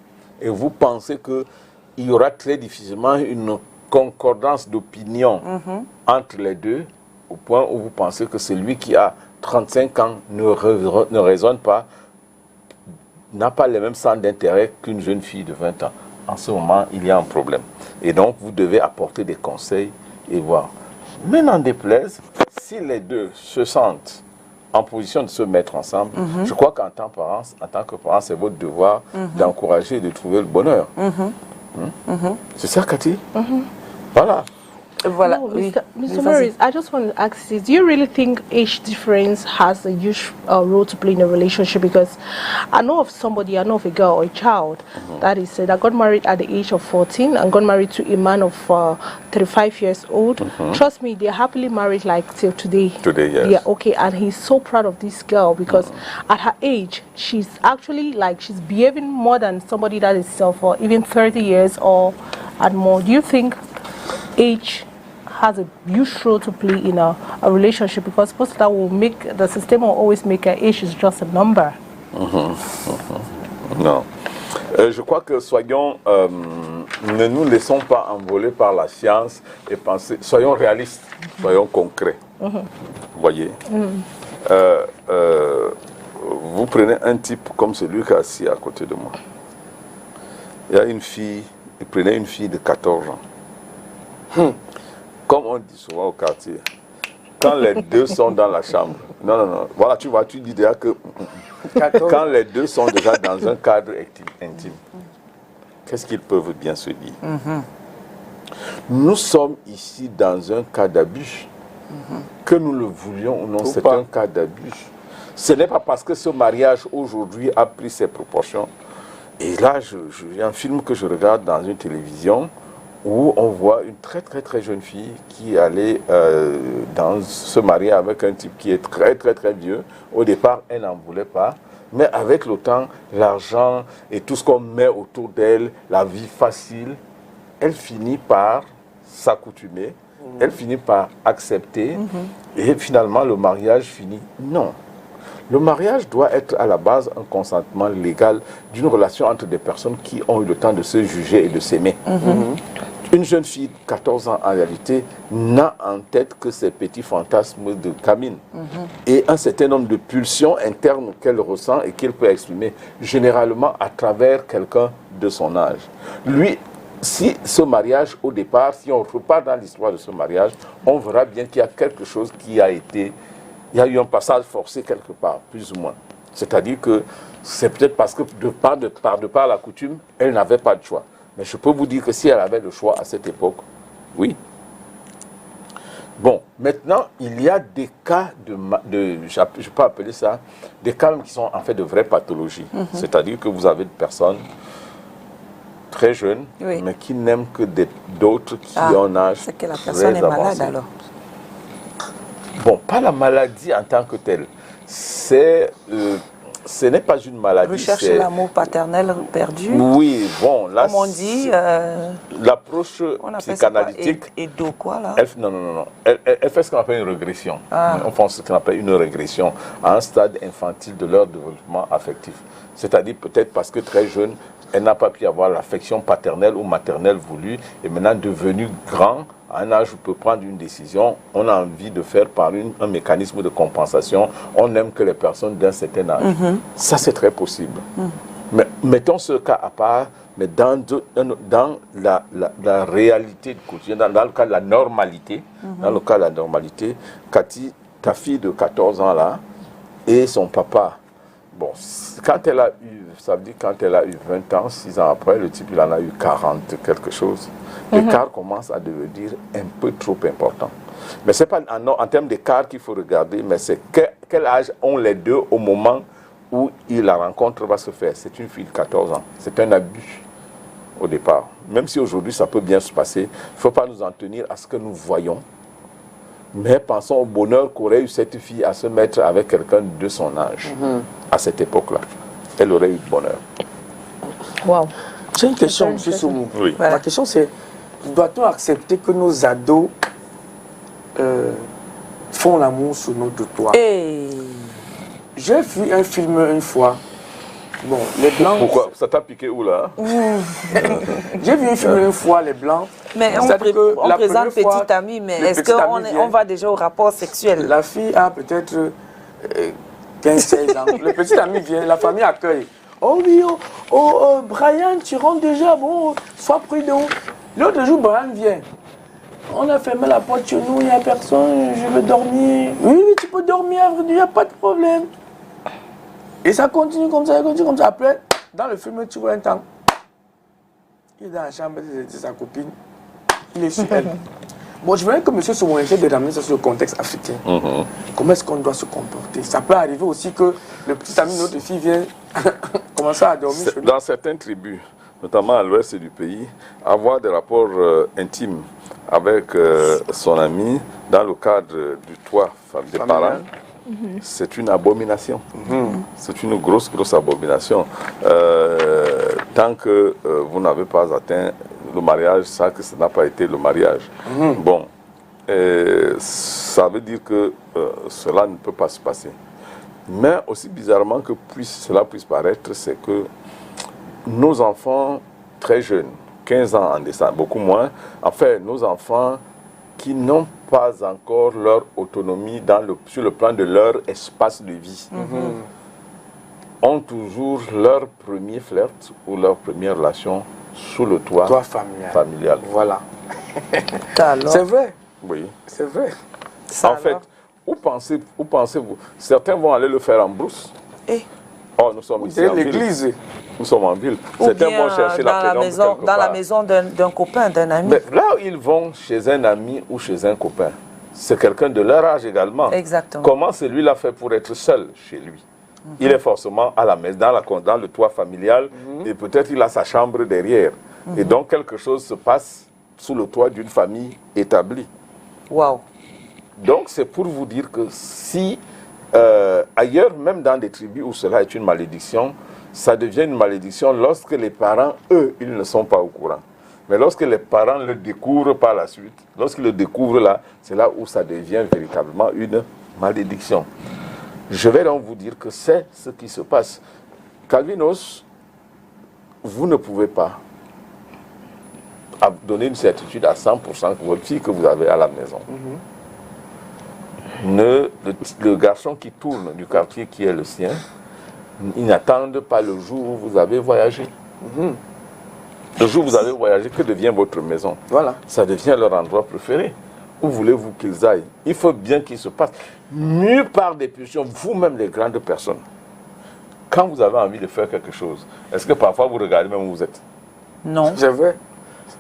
et vous pensez qu'il y aura très difficilement une concordance d'opinion entre les deux, au point où vous pensez que celui qui a 35 ans ne raisonne pas, n'a pas les mêmes centres d'intérêt qu'une jeune fille de 20 ans. En ce moment, il y a un problème. Et donc, vous devez apporter des conseils et voir. Mais n'en déplaise, si les deux se sentent en position de se mettre ensemble, je crois qu'en tant que parent, c'est votre devoir d'encourager et de trouver le bonheur. C'est ça, Cathy? Voilà. Voilà. No, Mr. Morris, I just want to ask you, do you really think age difference has a huge role to play in a relationship? Because I know of a girl or a child that got married at the age of 14 and got married to a man of 35 years old. Trust me, they're happily married like till today. Today, yes. Yeah, okay, and he's so proud of this girl because at her age, she's actually she's behaving more than somebody that is for even 30 years or and more. Do you think age has a huge role to play in a relationship, because most of that will make the system will always make age is just a number. Non. Je crois que ne nous laissons pas envoler par la science et soyons réalistes, soyons concrets. Vous voyez, vous prenez un type comme celui qui est assis à côté de moi. Il y a une fille, il prenait une fille de 14 ans. Comme on dit souvent au quartier, quand les deux sont dans la chambre, non, voilà, tu vois, tu dis déjà que quand les deux sont déjà dans un cadre intime, qu'est-ce qu'ils peuvent bien se dire? Nous sommes ici dans un cas d'abus, que nous le voulions ou non, c'est un cas d'abus. Ce n'est pas parce que ce mariage aujourd'hui a pris ses proportions. Et là, il y a un film que je regarde dans une télévision, où on voit une très jeune fille qui allait se marier avec un type qui est très vieux. Au départ, elle n'en voulait pas, Mais avec le temps, l'argent et tout ce qu'on met autour d'elle, la vie facile, elle finit par s'accoutumer, elle finit par accepter, et finalement le mariage finit. Non. Le mariage doit être à la base un consentement légal d'une relation entre des personnes qui ont eu le temps de se juger et de s'aimer. Une jeune fille de 14 ans, en réalité, n'a en tête que ses petits fantasmes de gamine et un certain nombre de pulsions internes qu'elle ressent et qu'elle peut exprimer généralement à travers quelqu'un de son âge. Lui, si ce mariage, au départ, si on repart dans l'histoire de ce mariage, on verra bien qu'il y a quelque chose qui a été... Il y a eu un passage forcé quelque part, plus ou moins. C'est-à-dire que c'est peut-être parce que de par la coutume, elle n'avait pas de choix. Mais je peux vous dire que si elle avait le choix à cette époque, oui. Bon, maintenant, il y a des cas je peux appeler ça, des cas qui sont en fait de vraies pathologies. C'est-à-dire que vous avez des personnes très jeunes, mais qui n'aiment que d'autres qui ont un âge c'est que la personne est malade alors. Bon, pas la maladie en tant que telle. Ce n'est pas une maladie. Rechercher l'amour paternel perdu. Oui, bon, là... Comme on dit... l'approche psychanalytique... Edo quoi, là? Non. Elle fait ce qu'on appelle une régression. On fait ce qu'on appelle une régression à un stade infantile de leur développement affectif. C'est-à-dire peut-être parce que très jeune, elle n'a pas pu avoir l'affection paternelle ou maternelle voulue et maintenant devenue grand, à un âge où on peut prendre une décision, on a envie de faire par un mécanisme de compensation, on aime que les personnes d'un certain âge. Ça, c'est très possible. Mais mettons ce cas à part, mais dans la réalité du quotidien, dans le cas de la normalité, Cathy, ta fille de 14 ans là, et son papa, bon, quand elle a eu, ça veut dire quand elle a eu 20 ans, 6 ans après, le type il en a eu 40 quelque chose. L'écart commence à devenir un peu trop important. Mais ce n'est pas en termes d'écart qu'il faut regarder, mais c'est quel âge ont les deux au moment où la rencontre va se faire. C'est une fille de 14 ans. C'est un abus au départ. Même si aujourd'hui ça peut bien se passer, il ne faut pas nous en tenir à ce que nous voyons. Mais pensons au bonheur qu'aurait eu cette fille à se mettre avec quelqu'un de son âge à cette époque-là. Elle aurait eu du bonheur. Wow. J'ai une question, M. Soumou. Oui. La question c'est, doit-on accepter que nos ados font l'amour sur notre toit? J'ai vu un film une fois. Bon, les Blancs... Pourquoi? Ça t'a piqué où là? J'ai vu un film une fois, les Blancs. Mais on présente petite amie, mais est-ce qu'on va déjà au rapport sexuel? La fille a peut-être 15-16 ans. Le petit ami vient, la famille accueille. Oh oui, Brian, tu rentres déjà, bon, sois prudent. L'autre jour, Brian vient. On a fermé la porte chez nous, il n'y a personne, je veux dormir. Oui, tu peux dormir, il n'y a pas de problème. Et ça continue comme ça, Après, dans le film, tu vois un temps. Il est dans la chambre de sa copine. Il est sur elle. Bon, je voudrais que M. Soumou essaie de ramener ça sur le contexte africain. Comment est-ce qu'on doit se comporter? Ça peut arriver aussi que le petit ami de notre fille vienne commencer à dormir chez nous. Dans certaines tribus, notamment à l'ouest du pays, avoir des rapports intimes avec son ami dans le cadre du toit des parents, c'est une abomination. C'est une grosse abomination. Tant que vous n'avez pas atteint le mariage, ça que ça n'a pas été le mariage. Bon, ça veut dire que cela ne peut pas se passer. Mais aussi bizarrement que cela puisse paraître, c'est que nos enfants très jeunes, 15 ans en descendant, beaucoup moins, enfin nos enfants qui n'ont pas encore leur autonomie sur le plan de leur espace de vie, ont toujours leur premier flirt ou leur première relation sous le toit familial. Voilà. C'est vrai. Oui. C'est vrai. En fait, où pensez-vous? Certains vont aller le faire en brousse. Oh, nous sommes ici en ville. Nous sommes en ville. Certains vont chercher dans la maison d'un copain, d'un ami. Mais là où ils vont chez un ami ou chez un copain, c'est quelqu'un de leur âge également. Exactement. Comment celui-là fait pour être seul chez lui? Il est forcément à la maison, dans le toit familial, et peut-être il a sa chambre derrière. Et donc quelque chose se passe sous le toit d'une famille établie. Wow. Donc c'est pour vous dire que si ailleurs, même dans des tribus où cela est une malédiction, ça devient une malédiction lorsque les parents, eux, ils ne sont pas au courant. Mais lorsque les parents le découvrent par la suite, lorsqu'ils le découvrent là, c'est là où ça devient véritablement une malédiction. Je vais donc vous dire que c'est ce qui se passe. Calvinos, vous ne pouvez pas donner une certitude à 100% que votre fille que vous avez à la maison. Le garçon qui tourne du quartier qui est le sien, ils n'attendent pas le jour où vous avez voyagé. Le jour où vous avez voyagé, que devient votre maison? Voilà. Ça devient leur endroit préféré. Où voulez-vous qu'ils aillent? Il faut bien qu'il se passe. Mieux par des pulsions, vous-même les grandes personnes. Quand vous avez envie de faire quelque chose, est-ce que parfois vous regardez même où vous êtes? Non. C'est vrai.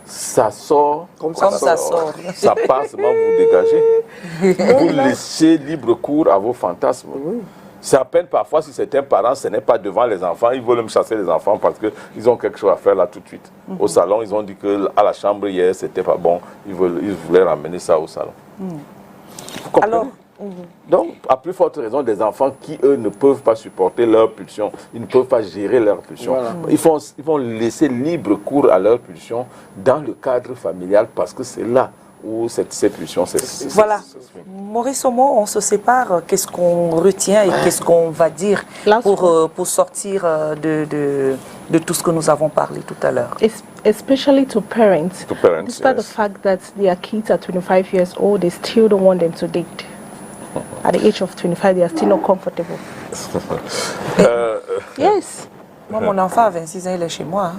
Ça sort comme ça sort. Ça passe, seulement vous dégagez. Vous laissez libre cours à vos fantasmes. C'est à peine parfois si c'est un parent, ce n'est pas devant les enfants. Ils veulent me chasser les enfants parce qu'ils ont quelque chose à faire là tout de suite. Au salon, ils ont dit qu'à la chambre hier, c'était pas bon. Ils voulaient ramener ça au salon. Vous comprenez? Alors, donc, à plus forte raison, des enfants qui, eux, ne peuvent pas supporter leurs pulsions, ils ne peuvent pas gérer leurs pulsions. Voilà. Ils vont laisser libre cours à leurs pulsions dans le cadre familial parce que c'est là où ces pulsions... Voilà. Maurice Omo, on se sépare. Qu'est-ce qu'on retient et qu'est-ce qu'on va dire pour sortir de tout ce que nous avons parlé tout à l'heure? Especially to parents. Despite the fact that their kids are 25 years old, they still don't want them to date. At the age of 25, they are still not comfortable. Yes. Moi, mon enfant à 26 ans, il est chez moi.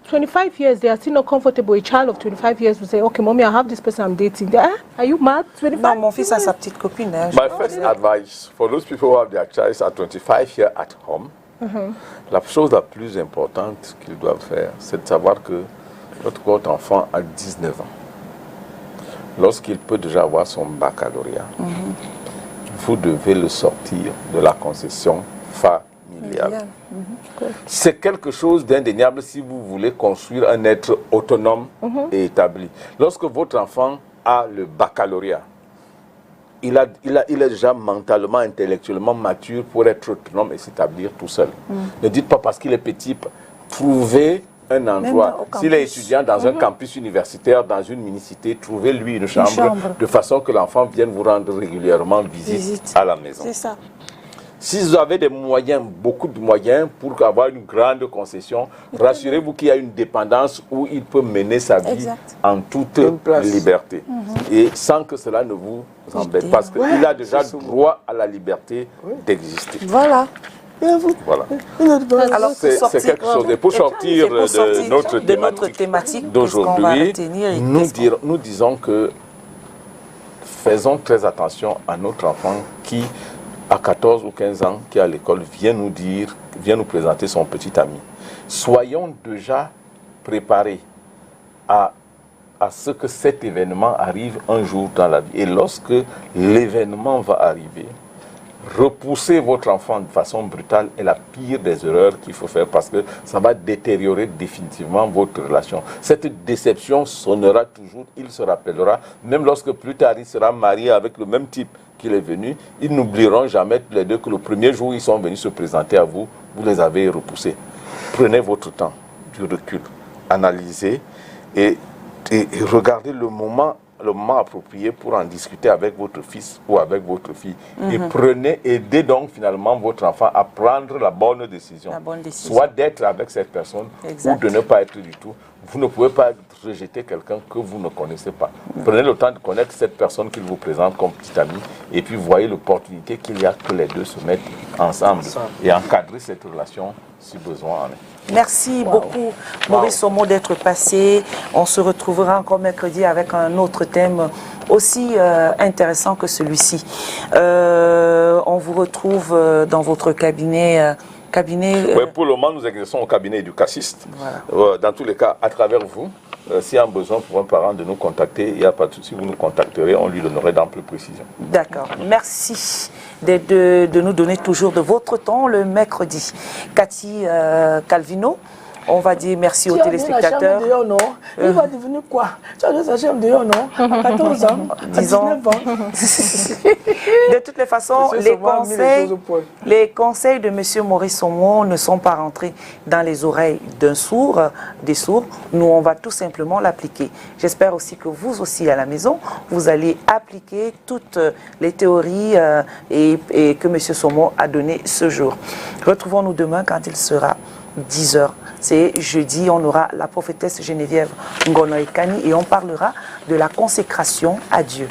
25 years, they are still not comfortable. A child of 25 years will say, okay, mommy, I have this person I'm dating. Are you mad? 25? Non, mon fils a sa petite copine. My first advice for those people who have their child at 25 years at home, la chose la plus importante qu'ils doivent faire, c'est de savoir que votre enfant a 19 ans. Lorsqu'il peut déjà avoir son baccalauréat, vous devez le sortir de la concession familiale. C'est quelque chose d'indéniable si vous voulez construire un être autonome et établi. Lorsque votre enfant a le baccalauréat, il est déjà mentalement, intellectuellement mature pour être autonome et s'établir tout seul. Ne dites pas parce qu'il est petit, trouvez un endroit. S'il est étudiant dans un campus universitaire, dans une minicité, trouvez-lui une chambre de façon que l'enfant vienne vous rendre régulièrement visite à la maison. C'est ça. Si vous avez des moyens, beaucoup de moyens pour avoir une grande concession, rassurez-vous qu'il y a une dépendance où il peut mener sa vie en toute liberté. Et sans que cela ne vous embête, parce qu'il a déjà droit à la liberté d'exister. Voilà. Voilà. Alors, c'est quelque chose. Et pour sortir de notre thématique d'aujourd'hui, nous disons que faisons très attention à notre enfant qui, à 14 ou 15 ans, qui est à l'école, vient nous présenter son petit ami. Soyons déjà préparés à ce que cet événement arrive un jour dans la vie. Et lorsque l'événement va arriver, repousser votre enfant de façon brutale est la pire des erreurs qu'il faut faire parce que ça va détériorer définitivement votre relation. Cette déception sonnera toujours, il se rappellera, même lorsque plus tard il sera marié avec le même type qu'il est venu, ils n'oublieront jamais tous les deux que le premier jour où ils sont venus se présenter à vous, vous les avez repoussés. Prenez votre temps, du recul, analysez et regardez le moment approprié pour en discuter avec votre fils ou avec votre fille. Et aidez donc finalement votre enfant à prendre la bonne décision. Soit d'être avec cette personne ou de ne pas être du tout. Vous ne pouvez pas rejeter quelqu'un que vous ne connaissez pas. Prenez le temps de connaître cette personne qu'il vous présente comme petit ami et puis voyez l'opportunité qu'il y a que les deux se mettent ensemble et encadrer cette relation si besoin en est. Merci beaucoup, Maurice Omo, d'être passé. On se retrouvera encore mercredi avec un autre thème aussi intéressant que celui-ci. On vous retrouve dans votre cabinet. Oui, pour le moment, nous exerçons au cabinet éducaciste. Voilà. Dans tous les cas, à travers vous, s'il y a un besoin pour un parent de nous contacter, il n'y a pas de souci, vous nous contacterez, on lui donnerait d'amples précisions. D'accord. Merci de nous donner toujours de votre temps le mercredi. Cathy Calvino, On va dire merci aux téléspectateurs. Dehors, non? Il va devenir quoi? Tu as donné sa chambre dehors, non? À 14 ans, à 19 ans. De toutes les façons, les conseils de M. Maurice Somo ne sont pas rentrés dans les oreilles d'un sourd, des sourds. Nous, on va tout simplement l'appliquer. J'espère aussi que vous aussi à la maison, vous allez appliquer toutes les théories et que M. Somo a données ce jour. Retrouvons-nous demain quand il sera 10h. C'est jeudi, on aura la prophétesse Geneviève Ngono-Ekani et on parlera de la consécration à Dieu.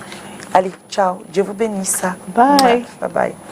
Allez, ciao. Dieu vous bénisse. Bye. Bye bye.